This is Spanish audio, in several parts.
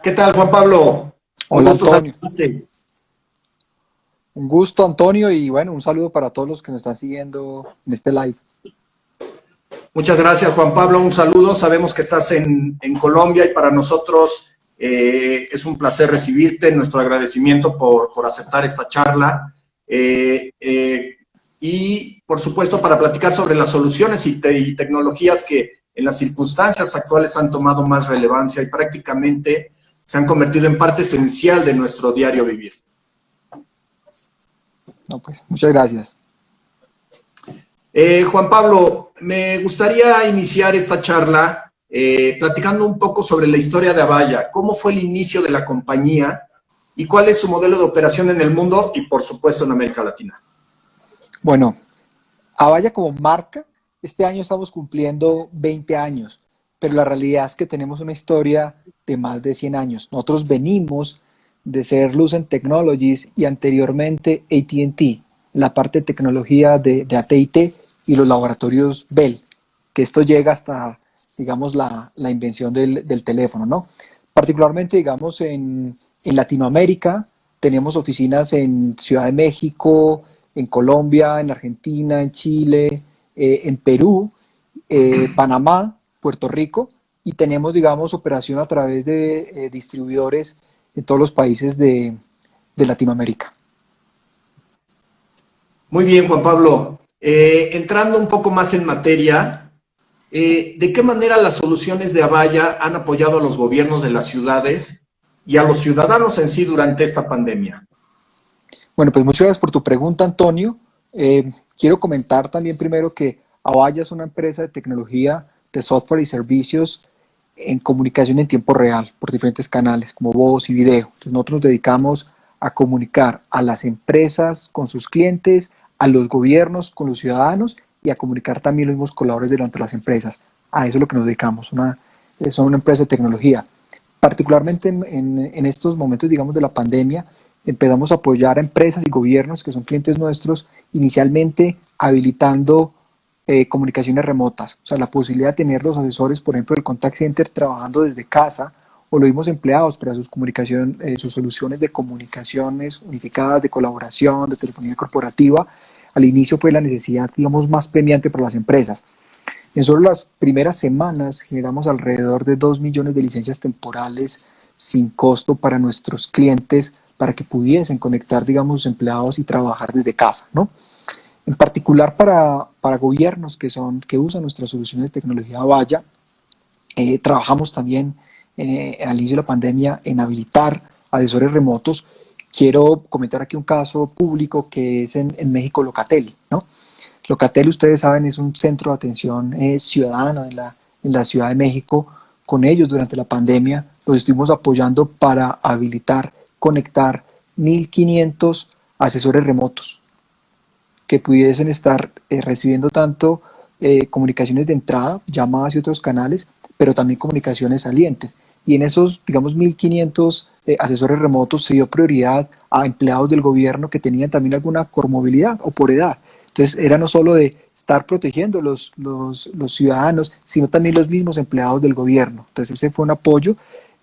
¿Qué tal, Juan Pablo? Un Hola gusto Antonio, saludarte. un gusto Antonio y bueno, un saludo para todos los que nos están siguiendo en este live. Muchas gracias, Juan Pablo. Un saludo. Sabemos que estás en Colombia y para nosotros es un placer recibirte. Nuestro agradecimiento por aceptar esta charla. Eh, eh, y, por supuesto, para platicar sobre las soluciones y tecnologías que en las circunstancias actuales han tomado más relevancia y prácticamente se han convertido en parte esencial de nuestro diario vivir. No, pues, muchas gracias. Juan Pablo, me gustaría iniciar esta charla platicando un poco sobre la historia de Avaya, cómo fue el inicio de la compañía y cuál es su modelo de operación en el mundo y, por supuesto, en América Latina. Bueno, Avaya como marca, este año estamos cumpliendo 20 años, pero la realidad es que tenemos una historia de más de 100 años. Nosotros venimos de ser Lucent Technologies y anteriormente AT&T, la parte de tecnología de AT&T y los laboratorios Bell, que esto llega hasta, digamos, la invención del teléfono, ¿no? Particularmente, digamos, en Latinoamérica, tenemos oficinas en Ciudad de México, en Colombia, en Argentina, en Chile, en Perú, Panamá, Puerto Rico, y tenemos, digamos, operación a través de distribuidores en todos los países de Latinoamérica. Muy bien, Juan Pablo. Entrando un poco más en materia, ¿de qué manera las soluciones de Avaya han apoyado a los gobiernos de las ciudades y a los ciudadanos en sí durante esta pandemia? Bueno, pues muchas gracias por tu pregunta, Antonio. Quiero comentar también primero que Avaya es una empresa de tecnología de software y servicios en comunicación en tiempo real por diferentes canales como voz y video. Entonces nosotros nos dedicamos a comunicar a las empresas con sus clientes, a los gobiernos con los ciudadanos y a comunicar también los mismos colaboradores delante de las empresas. A eso es lo que nos dedicamos. Son una empresa de tecnología. Particularmente en estos momentos, digamos, de la pandemia, empezamos a apoyar a empresas y gobiernos que son clientes nuestros, inicialmente habilitando comunicaciones remotas, o sea, la posibilidad de tener los asesores, por ejemplo, del contact center trabajando desde casa, o los mismos empleados para sus soluciones de comunicaciones unificadas, de colaboración, de telefonía corporativa. Al inicio fue la necesidad, digamos, más premiante para las empresas. En solo las primeras semanas generamos alrededor de 2 millones de licencias temporales sin costo para nuestros clientes para que pudiesen conectar, digamos, sus empleados y trabajar desde casa, ¿no? En particular para gobiernos que usan nuestras soluciones de tecnología Avaya, trabajamos también al inicio de la pandemia en habilitar asesores remotos. Quiero comentar aquí un caso público que es en México Locatel, ¿no? Locatel, ustedes saben, es un centro de atención ciudadana en la Ciudad de México. Con ellos durante la pandemia los estuvimos apoyando para habilitar, conectar 1.500 asesores remotos que pudiesen estar recibiendo tanto comunicaciones de entrada, llamadas y otros canales, pero también comunicaciones salientes. Y en esos, digamos, 1.500 asesores remotos se dio prioridad a empleados del gobierno que tenían también alguna comorbilidad o por edad. Entonces, era no solo de estar protegiendo los ciudadanos, sino también los mismos empleados del gobierno. Entonces, ese fue un apoyo.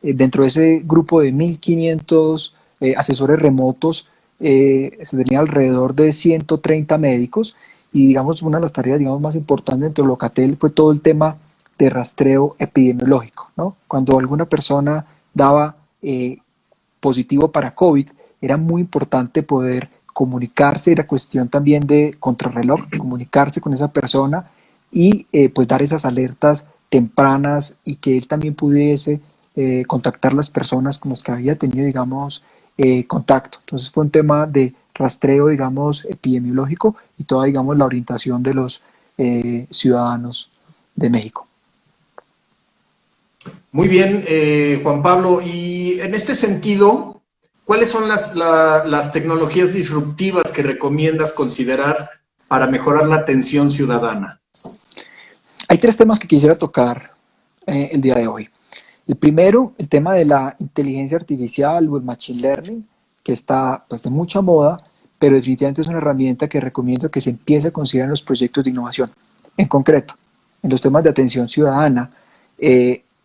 Dentro de ese grupo de 1.500 asesores remotos, se tenía alrededor de 130 médicos y digamos una de las tareas digamos, más importantes dentro de Locatel fue todo el tema de rastreo epidemiológico, ¿no? Cuando alguna persona daba positivo para COVID, era muy importante poder comunicarse, era cuestión también de contrarreloj, comunicarse con esa persona y pues dar esas alertas tempranas y que él también pudiese contactar las personas con las que había tenido, digamos, contacto. Entonces fue un tema de rastreo, digamos, epidemiológico y toda, digamos, la orientación de los ciudadanos de México. Muy bien, Juan Pablo. Y en este sentido, ¿cuáles son las tecnologías disruptivas que recomiendas considerar para mejorar la atención ciudadana? Hay tres temas que quisiera tocar el día de hoy. El primero, el tema de la inteligencia artificial o el machine learning, que está pues, de mucha moda, pero definitivamente es una herramienta que recomiendo que se empiece a considerar en los proyectos de innovación. En concreto, en los temas de atención ciudadana,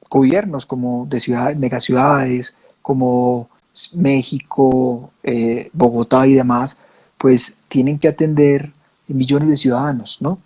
gobiernos como de ciudades, megaciudades, como México, Bogotá y demás, pues tienen que atender millones de ciudadanos, ¿no?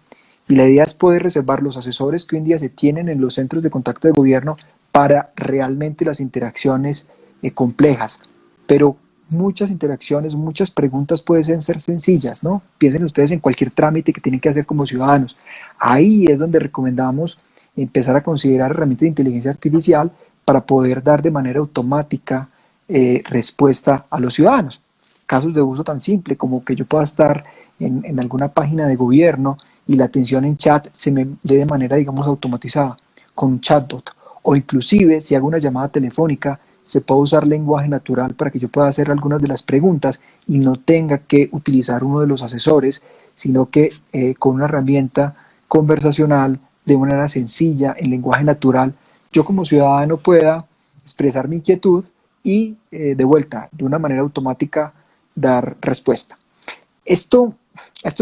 Y la idea es poder reservar los asesores que hoy en día se tienen en los centros de contacto de gobierno para realmente las interacciones complejas. Pero muchas interacciones, muchas preguntas pueden ser sencillas, ¿no? Piensen ustedes en cualquier trámite que tienen que hacer como ciudadanos. Ahí es donde recomendamos empezar a considerar herramientas de inteligencia artificial para poder dar de manera automática respuesta a los ciudadanos. Casos de uso tan simple como que yo pueda estar en alguna página de gobierno y la atención en chat se me dé de manera, digamos, automatizada con un chatbot. O inclusive, si hago una llamada telefónica, se puede usar lenguaje natural para que yo pueda hacer algunas de las preguntas y no tenga que utilizar uno de los asesores, sino que con una herramienta conversacional, de manera sencilla, en lenguaje natural, yo como ciudadano pueda expresar mi inquietud y de vuelta, de una manera automática, dar respuesta. Esto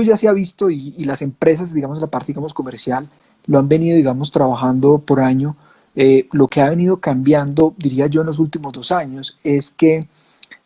ya se ha visto y las empresas, digamos, la parte, digamos, comercial, lo han venido, digamos, trabajando por año. Lo que ha venido cambiando, diría yo, en los últimos 2 años es que,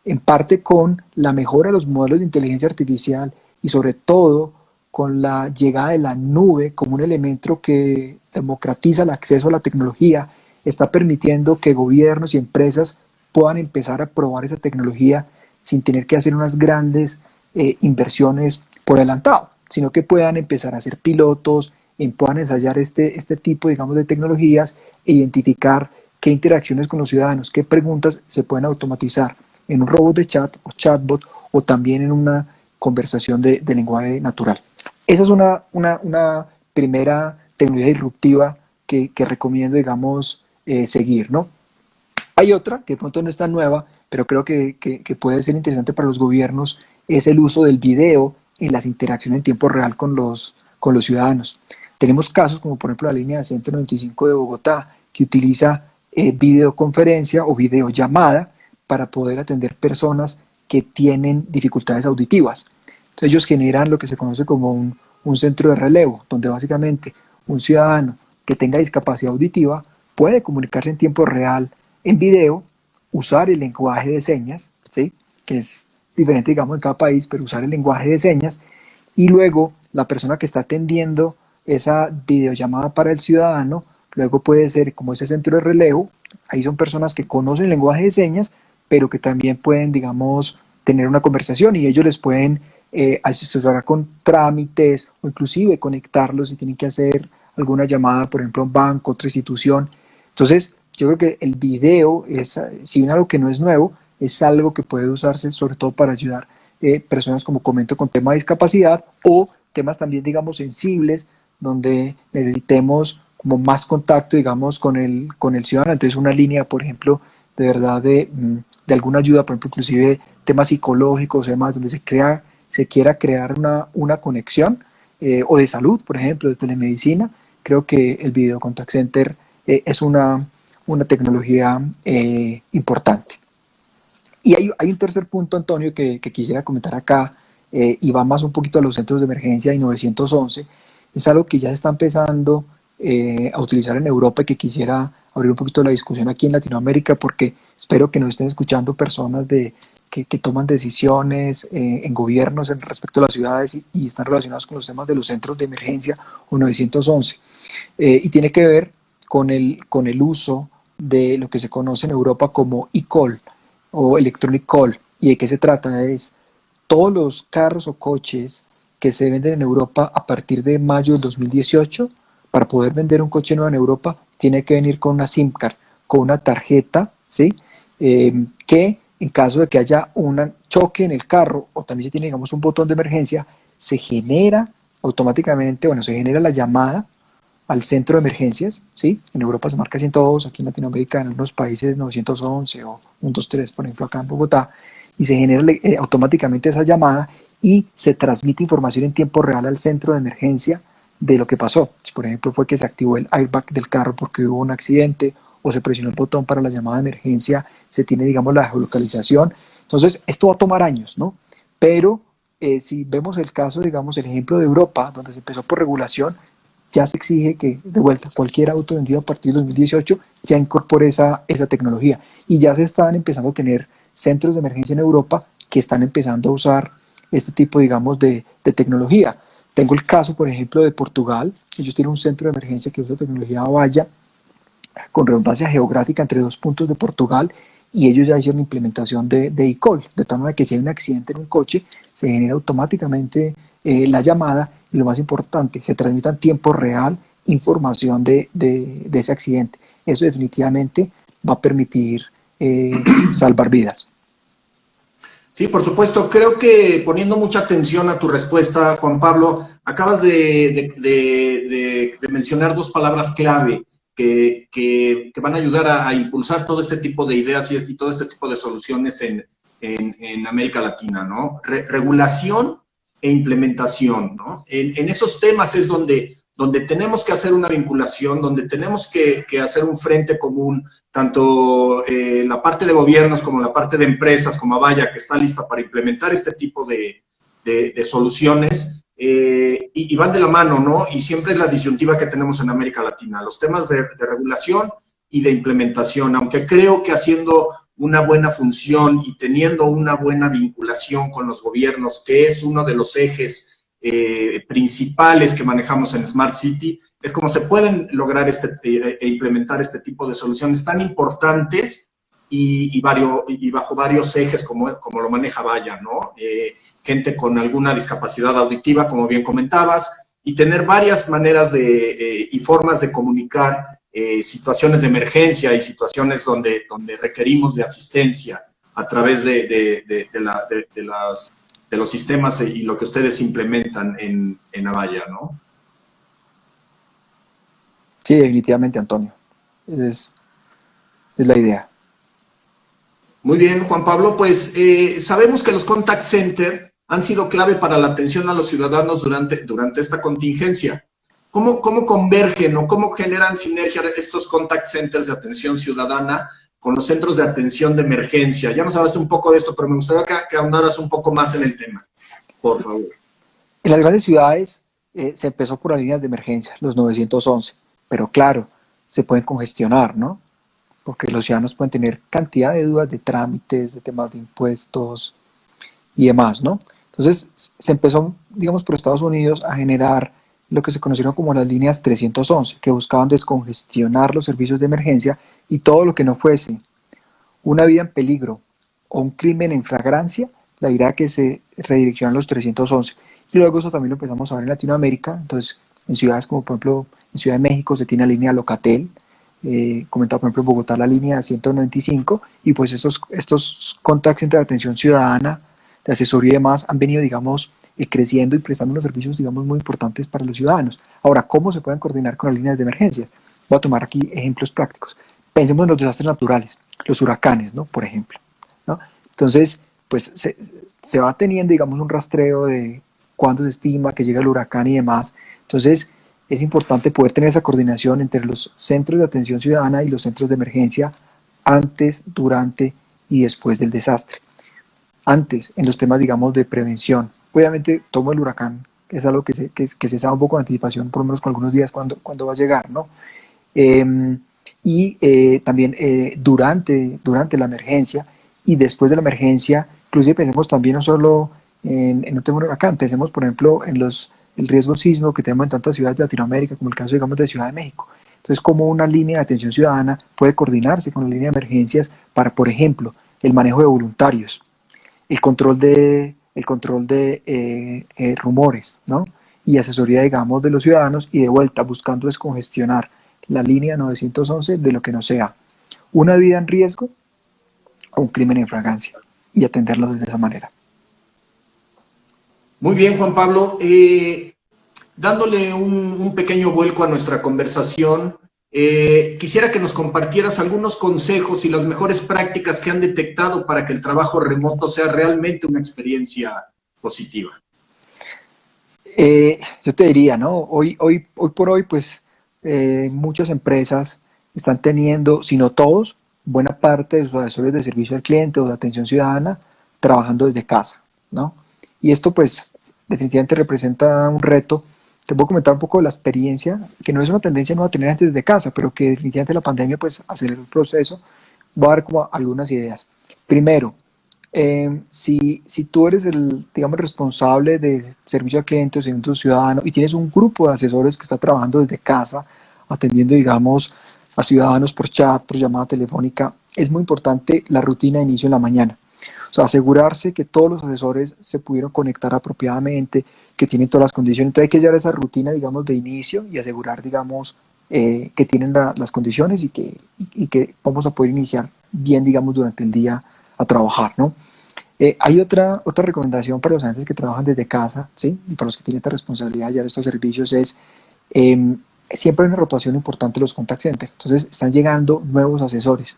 en parte con la mejora de los modelos de inteligencia artificial y sobre todo con la llegada de la nube como un elemento que democratiza el acceso a la tecnología, está permitiendo que gobiernos y empresas puedan empezar a probar esa tecnología sin tener que hacer unas grandes inversiones por adelantado, sino que puedan empezar a hacer pilotos, puedan ensayar este tipo, digamos, de tecnologías e identificar qué interacciones con los ciudadanos, qué preguntas se pueden automatizar en un robot de chat o chatbot o también en una conversación de lenguaje natural. Esa es una primera tecnología disruptiva que recomiendo, digamos, seguir, ¿no? Hay otra que de pronto no es tan nueva, pero creo que puede ser interesante para los gobiernos, es el uso del video en las interacciones en tiempo real con los ciudadanos. Tenemos casos como por ejemplo la línea de 195 de Bogotá que utiliza videoconferencia o videollamada para poder atender personas que tienen dificultades auditivas. Entonces ellos generan lo que se conoce como un centro de relevo, donde básicamente un ciudadano que tenga discapacidad auditiva puede comunicarse en tiempo real en video, usar el lenguaje de señas, ¿sí? Que es diferente, digamos, en cada país, pero usar el lenguaje de señas, y luego la persona que está atendiendo esa videollamada para el ciudadano, luego puede ser como ese centro de relevo, ahí son personas que conocen el lenguaje de señas, pero que también pueden, digamos, tener una conversación y ellos les pueden asesorar con trámites o inclusive conectarlos si tienen que hacer alguna llamada, por ejemplo, a un banco, otra institución. Entonces, yo creo que el video es, si bien algo que no es nuevo, es algo que puede usarse sobre todo para ayudar personas, como comento, con tema de discapacidad o temas también, digamos, sensibles, donde necesitemos como más contacto, digamos, con el ciudadano. Entonces, una línea, por ejemplo, de verdad de alguna ayuda, por ejemplo, inclusive temas psicológicos, temas donde se quiera crear una conexión o de salud, por ejemplo, de telemedicina. Creo que el Video Contact Center es una tecnología importante. Y hay un tercer punto, Antonio, que quisiera comentar acá, y va más un poquito a los centros de emergencia y 911. Es algo que ya se está empezando a utilizar en Europa y que quisiera abrir un poquito la discusión aquí en Latinoamérica, porque espero que nos estén escuchando personas que toman decisiones en gobiernos en respecto a las ciudades y están relacionados con los temas de los centros de emergencia o 911. Y tiene que ver con el uso de lo que se conoce en Europa como e-call o electronic call. ¿Y de qué se trata? Es todos los carros o coches que se venden en Europa a partir de mayo del 2018, para poder vender un coche nuevo en Europa, tiene que venir con una SIM card, con una tarjeta, ¿sí? Que en caso de que haya un choque en el carro o también se tiene, digamos, un botón de emergencia, se genera automáticamente, se genera la llamada al centro de emergencias, ¿sí? En Europa se marca 102, aquí en Latinoamérica, en algunos países 911 o 123, por ejemplo, acá en Bogotá, y se genera automáticamente esa llamada y se transmite información en tiempo real al centro de emergencia de lo que pasó. Si, por ejemplo, fue que se activó el airbag del carro porque hubo un accidente o se presionó el botón para la llamada de emergencia, se tiene, digamos, la geolocalización. Entonces, esto va a tomar años, ¿no? Pero si vemos el caso, digamos, el ejemplo de Europa, donde se empezó por regulación, ya se exige que, de vuelta, cualquier auto vendido a partir de 2018 ya incorpore esa tecnología. y ya se están empezando a tener centros de emergencia en Europa que están empezando a usar este tipo, digamos, de tecnología. Tengo el caso, por ejemplo, de Portugal. Ellos tienen un centro de emergencia que usa tecnología Avaya con redundancia geográfica entre dos puntos de Portugal, y ellos ya hicieron implementación de eCall, de tal manera que si hay un accidente en un coche, se genera automáticamente la llamada, y lo más importante, se transmite en tiempo real información de ese accidente. Eso definitivamente va a permitir salvar vidas. Sí, por supuesto. Creo que poniendo mucha atención a tu respuesta, Juan Pablo, acabas de mencionar dos palabras clave que van a ayudar a impulsar todo este tipo de ideas y todo este tipo de soluciones en América Latina, ¿no? Regulación e implementación, ¿no? En esos temas es donde tenemos que hacer una vinculación, donde tenemos que hacer un frente común, tanto la parte de gobiernos como la parte de empresas, como Avaya, que está lista para implementar este tipo de soluciones, y van de la mano, ¿no? Y siempre es la disyuntiva que tenemos en América Latina, los temas de regulación y de implementación, aunque creo que haciendo una buena función y teniendo una buena vinculación con los gobiernos, que es uno de los ejes principales que manejamos en Smart City, es como se pueden lograr implementar este tipo de soluciones tan importantes y bajo varios ejes como lo maneja Avaya, ¿no? Gente con alguna discapacidad auditiva, como bien comentabas, y tener varias maneras y formas de comunicar situaciones de emergencia y situaciones donde requerimos de asistencia a través de los sistemas y lo que ustedes implementan en Avaya, ¿no? Sí, definitivamente, Antonio. Es la idea. Muy bien, Juan Pablo, pues sabemos que los contact center han sido clave para la atención a los ciudadanos durante esta contingencia. ¿Cómo convergen o cómo generan sinergia estos contact centers de atención ciudadana con los centros de atención de emergencia? Ya nos hablaste un poco de esto, pero me gustaría que ahondaras un poco más en el tema, por favor. En las grandes ciudades se empezó por las líneas de emergencia, los 911, pero claro, se pueden congestionar, ¿no? Porque los ciudadanos pueden tener cantidad de dudas de trámites, de temas de impuestos y demás, ¿no? Entonces se empezó, digamos, por Estados Unidos a generar lo que se conocieron como las líneas 311, que buscaban descongestionar los servicios de emergencia y todo lo que no fuese una vida en peligro o un crimen en flagrancia, la idea era que se redireccionaran los 311. Y luego eso también lo empezamos a ver en Latinoamérica. Entonces, en ciudades como, por ejemplo, en Ciudad de México se tiene la línea Locatel, comentado, por ejemplo, en Bogotá la línea 195, y pues estos contact centers de atención ciudadana, de asesoría y demás, han venido, digamos, creciendo y prestando unos servicios, digamos, muy importantes para los ciudadanos. Ahora, ¿cómo se pueden coordinar con las líneas de emergencia? Voy a tomar aquí ejemplos prácticos. Pensemos en los desastres naturales, los huracanes, ¿no? Por ejemplo, ¿no? Entonces, pues se va teniendo, digamos, un rastreo de cuándo se estima que llega el huracán y demás. Entonces, es importante poder tener esa coordinación entre los centros de atención ciudadana y los centros de emergencia antes, durante y después del desastre. Antes, en los temas, digamos, de prevención. Obviamente, tomo el huracán, que es algo que se sabe un poco de anticipación, por lo menos con algunos días, cuando va a llegar, ¿no? También durante la emergencia y después de la emergencia. Inclusive pensemos también no solo en un tema de huracán, pensemos, por ejemplo, en el riesgo sísmico que tenemos en tantas ciudades de Latinoamérica, como el caso, digamos, de Ciudad de México. Entonces, cómo una línea de atención ciudadana puede coordinarse con la línea de emergencias para, por ejemplo, el manejo de voluntarios, el control de rumores, ¿no? Y asesoría, digamos, de los ciudadanos, y de vuelta buscando descongestionar la línea 911 de lo que no sea una vida en riesgo o un crimen en flagrancia, y atenderlo de esa manera. Muy bien, Juan Pablo. Dándole un pequeño vuelco a nuestra conversación, quisiera que nos compartieras algunos consejos y las mejores prácticas que han detectado para que el trabajo remoto sea realmente una experiencia positiva. Yo te diría, ¿no? Hoy por hoy, pues muchas empresas están teniendo, si no todos, buena parte de sus asesores de servicio al cliente o de atención ciudadana trabajando desde casa, ¿no? Y esto, pues, definitivamente representa un reto. Te puedo comentar un poco de la experiencia, que no es una tendencia nueva a tener antes desde casa, pero que definitivamente la pandemia, pues, aceleró el proceso. Voy a dar como algunas ideas. Primero, si tú eres el, digamos, responsable de servicio al cliente o servicio ciudadano y tienes un grupo de asesores que está trabajando desde casa, atendiendo, digamos, a ciudadanos por chat, por llamada telefónica, es muy importante la rutina de inicio en la mañana. O sea, asegurarse que todos los asesores se pudieron conectar apropiadamente, que tienen todas las condiciones. Entonces hay que llevar esa rutina, digamos, de inicio y asegurar, digamos, que tienen las condiciones y que vamos a poder iniciar bien, digamos, durante el día a trabajar, ¿no? Hay otra recomendación para los agentes que trabajan desde casa, ¿sí? Y para los que tienen esta responsabilidad de llevar estos servicios es, eh, siempre hay una rotación importante en los contact centers. Entonces están llegando nuevos asesores.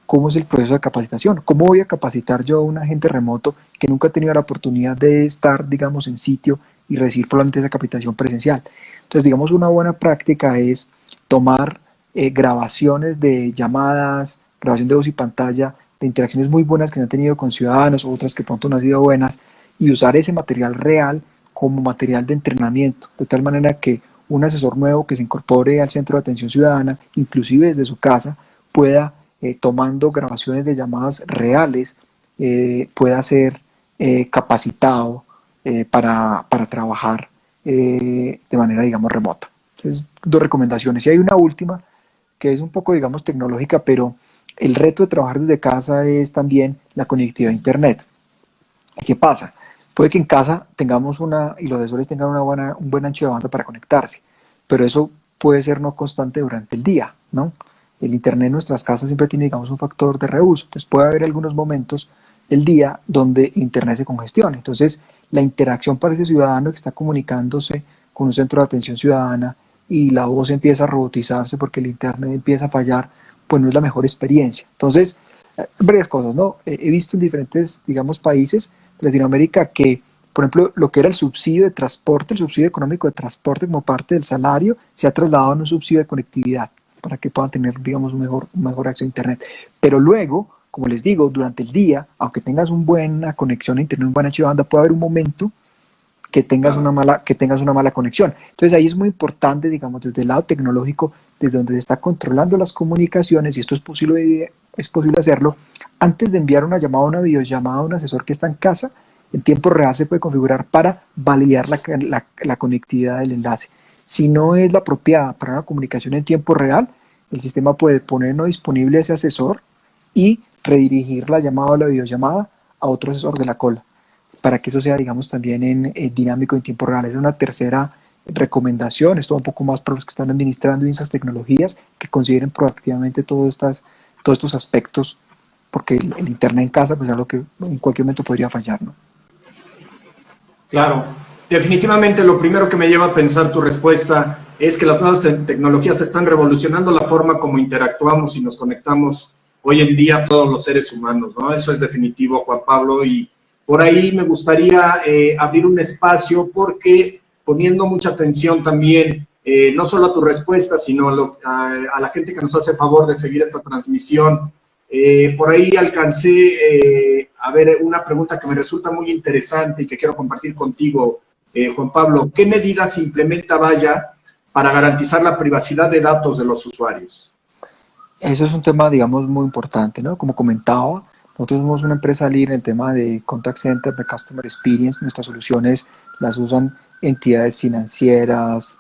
¿Cómo es el proceso de capacitación? ¿Cómo voy a capacitar yo a un agente remoto que nunca ha tenido la oportunidad de estar, digamos, en sitio y recibir probablemente esa capacitación presencial? Entonces, digamos, una buena práctica es tomar grabaciones de llamadas, grabación de voz y pantalla, de interacciones muy buenas que se han tenido con ciudadanos, otras que pronto no han sido buenas, y usar ese material real como material de entrenamiento, de tal manera que un asesor nuevo que se incorpore al centro de atención ciudadana, inclusive desde su casa, pueda tomando grabaciones de llamadas reales, pueda ser capacitado para trabajar de manera, digamos, remota. Entonces, dos recomendaciones. Y hay una última, que es un poco, digamos, tecnológica, pero el reto de trabajar desde casa es también la conectividad a Internet. ¿Qué pasa? Puede que en casa tengamos y los asesores tengan un buen ancho de banda para conectarse, pero eso puede ser no constante durante el día, ¿no? El Internet en nuestras casas siempre tiene, digamos, un factor de reuso. Entonces puede haber algunos momentos del día donde Internet se congestione. Entonces, la interacción para ese ciudadano que está comunicándose con un centro de atención ciudadana y la voz empieza a robotizarse porque el Internet empieza a fallar, pues no es la mejor experiencia. Entonces, varias cosas, ¿no? He visto en diferentes, digamos, países de Latinoamérica que, por ejemplo, lo que era el subsidio de transporte, el subsidio económico de transporte como parte del salario, se ha trasladado a un subsidio de conectividad para que puedan tener, digamos, un mejor acceso a Internet. Pero luego, como les digo, durante el día, aunque tengas una buena conexión a Internet, un buen ancho de banda, puede haber un momento que tengas una mala conexión. Entonces ahí es muy importante, digamos, desde el lado tecnológico, desde donde se está controlando las comunicaciones, y esto es posible hacerlo, antes de enviar una llamada o una videollamada a un asesor que está en casa, en tiempo real se puede configurar para validar la conectividad del enlace. Si no es la apropiada para una comunicación en tiempo real, el sistema puede poner no disponible a ese asesor y redirigir la llamada o la videollamada a otro asesor de la cola, para que eso sea, digamos, también en dinámico en tiempo real. Es una tercera recomendación, esto un poco más para los que están administrando esas tecnologías, que consideren proactivamente todos estos aspectos, porque el Internet en casa pues es algo que en cualquier momento podría fallar, ¿no? Claro, definitivamente lo primero que me lleva a pensar tu respuesta es que las nuevas tecnologías están revolucionando la forma como interactuamos y nos conectamos hoy en día todos los seres humanos, ¿no? Eso es definitivo, Juan Pablo, y por ahí me gustaría abrir un espacio porque poniendo mucha atención también, no solo a tu respuesta, sino a la gente que nos hace favor de seguir esta transmisión. Por ahí alcancé a ver una pregunta que me resulta muy interesante y que quiero compartir contigo, Juan Pablo. ¿Qué medidas implementa Avaya para garantizar la privacidad de datos de los usuarios? Eso es un tema, digamos, muy importante, ¿no? Como comentaba, nosotros somos una empresa líder en el tema de contact center, de customer experience. Nuestras soluciones las usan entidades financieras,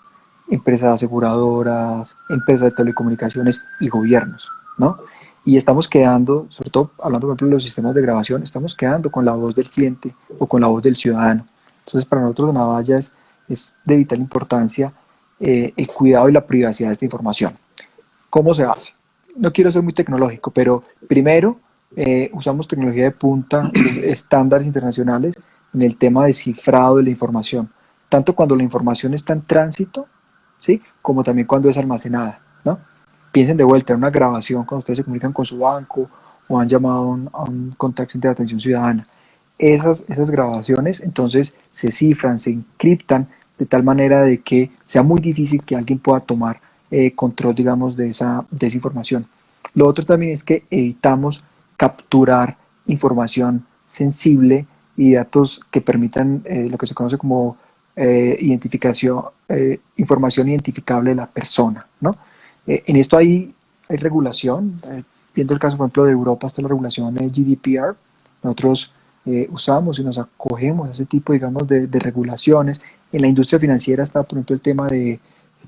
empresas aseguradoras, empresas de telecomunicaciones y gobiernos, ¿no? Y estamos quedando, sobre todo hablando, por ejemplo, de los sistemas de grabación, estamos quedando con la voz del cliente o con la voz del ciudadano. Entonces, para nosotros en Avaya es de vital importancia el cuidado y la privacidad de esta información. ¿Cómo se hace? No quiero ser muy tecnológico, pero primero usamos tecnología de punta, estándares internacionales en el tema de cifrado de la información, tanto cuando la información está en tránsito, ¿sí? Como también cuando es almacenada, ¿no? Piensen de vuelta en una grabación cuando ustedes se comunican con su banco o han llamado a un contact center de atención ciudadana. Esas grabaciones entonces se cifran, se encriptan de tal manera de que sea muy difícil que alguien pueda tomar control, digamos, de esa información. Lo otro también es que evitamos capturar información sensible y datos que permitan lo que se conoce como información identificable de la persona, ¿no? En esto hay regulación. viendo el caso, por ejemplo, de Europa, está la regulación GDPR. Nosotros usamos y nos acogemos a ese tipo, digamos, de regulaciones. En la industria financiera está, por ejemplo, el tema de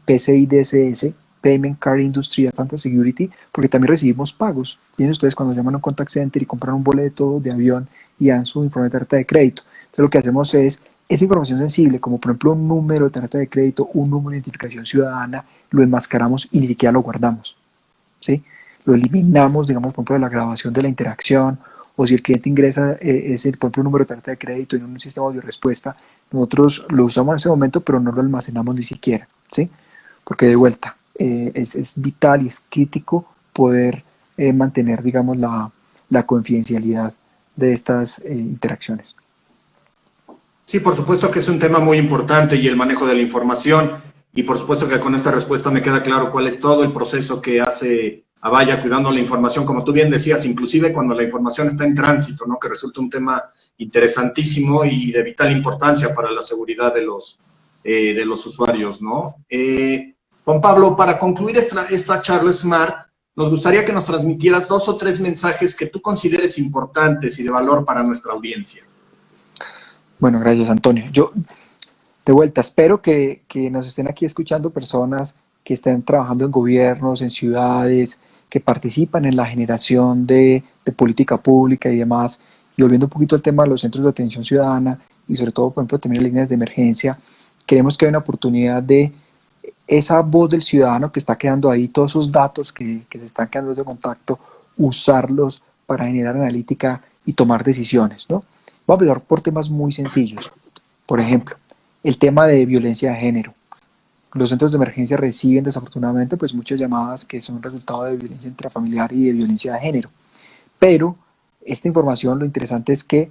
PCI DSS, Payment Card Industry Advanced Security, porque también recibimos pagos. Miren ustedes cuando llaman a un contact center y compran un boleto de avión y dan su informe de tarjeta de crédito. Entonces lo que hacemos es, esa información sensible, como por ejemplo un número de tarjeta de crédito, un número de identificación ciudadana, lo enmascaramos y ni siquiera lo guardamos, ¿sí? Lo eliminamos, digamos, por ejemplo, de la grabación de la interacción, o si el cliente ingresa ese, por ejemplo, un número de tarjeta de crédito en un sistema de respuesta, nosotros lo usamos en ese momento, pero no lo almacenamos ni siquiera, ¿sí? Porque de vuelta, es vital y es crítico poder mantener, digamos, la confidencialidad de estas interacciones. Sí, por supuesto que es un tema muy importante y el manejo de la información. Y por supuesto que con esta respuesta me queda claro cuál es todo el proceso que hace Avaya cuidando la información, como tú bien decías, inclusive cuando la información está en tránsito, ¿no? Que resulta un tema interesantísimo y de vital importancia para la seguridad de los usuarios, ¿no? Juan Pablo, para concluir esta charla Smart, nos gustaría que nos transmitieras 2 o 3 mensajes que tú consideres importantes y de valor para nuestra audiencia. Bueno, gracias, Antonio. Yo, de vuelta, espero que nos estén aquí escuchando personas que estén trabajando en gobiernos, en ciudades, que participan en la generación de política pública y demás. Y volviendo un poquito al tema de los centros de atención ciudadana y sobre todo, por ejemplo, también las líneas de emergencia, creemos que hay una oportunidad de esa voz del ciudadano que está quedando ahí, todos esos datos que se están quedando de contacto, usarlos para generar analítica y tomar decisiones, ¿no? Vamos a empezar por temas muy sencillos. Por ejemplo, el tema de violencia de género. Los centros de emergencia reciben desafortunadamente pues muchas llamadas que son resultado de violencia intrafamiliar y de violencia de género. Pero esta información, lo interesante es que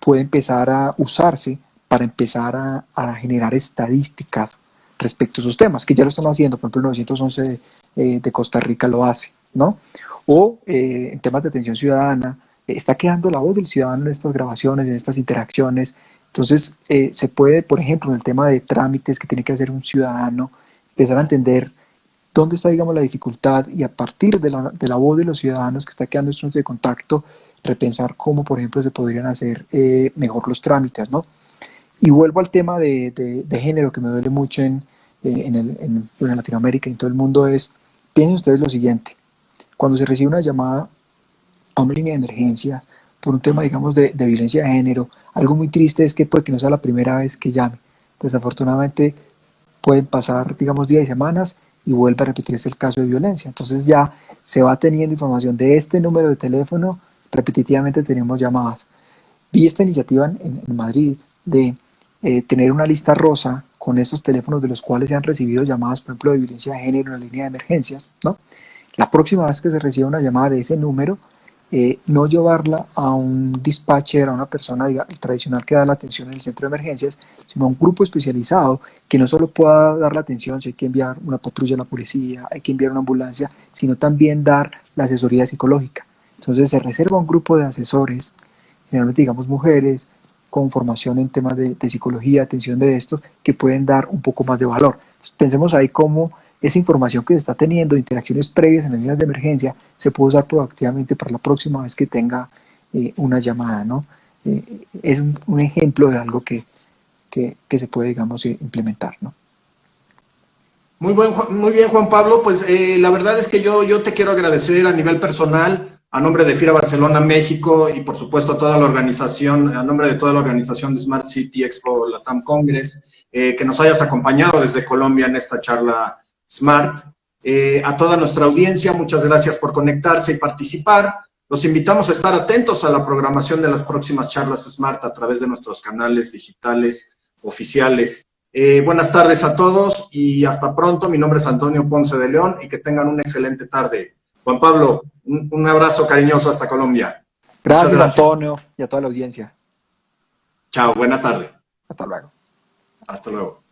puede empezar a usarse para empezar a generar estadísticas respecto a esos temas, que ya lo estamos haciendo. Por ejemplo, el 911 de Costa Rica lo hace, ¿no? O en temas de atención ciudadana, está quedando la voz del ciudadano en estas grabaciones, en estas interacciones. Entonces, se puede, por ejemplo, en el tema de trámites que tiene que hacer un ciudadano, empezar a entender dónde está, digamos, la dificultad y a partir de la voz de los ciudadanos que está quedando estos de contacto, repensar cómo, por ejemplo, se podrían hacer mejor los trámites, ¿no? Y vuelvo al tema de género que me duele mucho en Latinoamérica y en todo el mundo es, piensen ustedes lo siguiente, cuando se recibe una llamada a una línea de emergencia por un tema, digamos, de violencia de género, algo muy triste es que puede que no sea la primera vez que llame. Desafortunadamente pueden pasar, digamos, días y semanas y vuelve a repetirse el caso de violencia. Entonces ya se va teniendo información de este número de teléfono, repetitivamente tenemos llamadas. Vi esta iniciativa en Madrid de tener una lista rosa con esos teléfonos de los cuales se han recibido llamadas, por ejemplo, de violencia de género en la línea de emergencias, ¿no? La próxima vez que se reciba una llamada de ese número, no llevarla a un dispatcher, a una persona tradicional que da la atención en el centro de emergencias, sino a un grupo especializado que no solo pueda dar la atención si hay que enviar una patrulla a la policía, hay que enviar una ambulancia, sino también dar la asesoría psicológica. Entonces se reserva un grupo de asesores, generalmente digamos mujeres, con formación en temas de psicología, atención de estos, que pueden dar un poco más de valor. Entonces, pensemos ahí cómo esa información que se está teniendo, interacciones previas en las líneas de emergencia, se puede usar proactivamente para la próxima vez que tenga una llamada, ¿no? Es un ejemplo de algo que se puede, digamos, implementar, ¿no? Muy bien, Juan Pablo. Pues la verdad es que yo te quiero agradecer a nivel personal, a nombre de FIRA Barcelona México y por supuesto a toda la organización, a nombre de toda la organización de Smart City Expo Latam Congress, que nos hayas acompañado desde Colombia en esta charla Smart. A toda nuestra audiencia, muchas gracias por conectarse y participar. Los invitamos a estar atentos a la programación de las próximas charlas Smart a través de nuestros canales digitales oficiales. Buenas tardes a todos y hasta pronto. Mi nombre es Antonio Ponce de León y que tengan una excelente tarde. Juan Pablo, un abrazo cariñoso hasta Colombia. Gracias, Antonio, y a toda la audiencia. Chao, buena tarde. Hasta luego. Hasta luego.